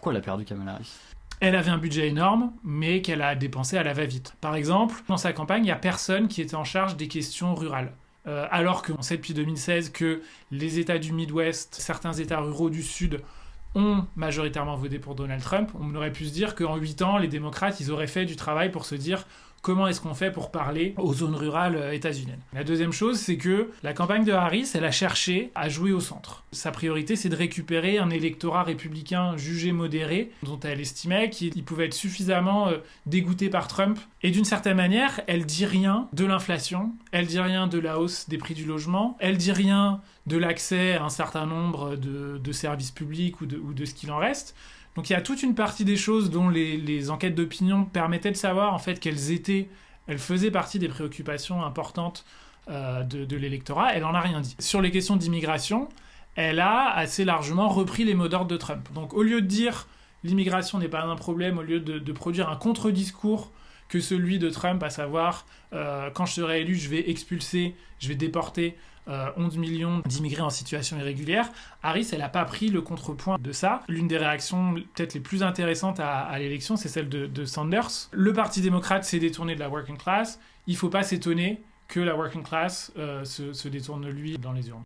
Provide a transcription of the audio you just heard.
Pourquoi elle a perdu Kamala Harris? Elle avait un budget énorme, mais qu'elle a dépensé à la va-vite. Par exemple, dans sa campagne, il n'y a personne qui était en charge des questions rurales. Alors qu'on sait depuis 2016 que les États du Midwest, certains États ruraux du Sud, ont majoritairement voté pour Donald Trump, on aurait pu se dire qu'en 8 ans, les démocrates, ils auraient fait du travail pour se dire comment est-ce qu'on fait pour parler aux zones rurales états-uniennes. La deuxième chose, c'est que la campagne de Harris, elle a cherché à jouer au centre. Sa priorité, c'est de récupérer un électorat républicain jugé modéré, dont elle estimait qu'il pouvait être suffisamment dégoûté par Trump. Et d'une certaine manière, elle dit rien de l'inflation, elle dit rien de la hausse des prix du logement, elle dit rien de l'accès à un certain nombre de services publics ou de ce qu'il en reste. Donc il y a toute une partie des choses dont les enquêtes d'opinion permettaient de savoir en fait elles faisaient partie des préoccupations importantes de l'électorat. Elle n'en a rien dit. Sur les questions d'immigration, elle a assez largement repris les mots d'ordre de Trump. Donc au lieu de dire l'immigration n'est pas un problème, au lieu de produire un contre-discours que celui de Trump, à savoir quand je serai élu, je vais expulser, je vais déporter 11 millions d'immigrés en situation irrégulière, Harris, elle n'a pas pris le contrepoint de ça. L'une des réactions peut-être les plus intéressantes à l'élection, c'est celle de Sanders. Le Parti démocrate s'est détourné de la working class. Il ne faut pas s'étonner que la working class se détourne de lui dans les urnes.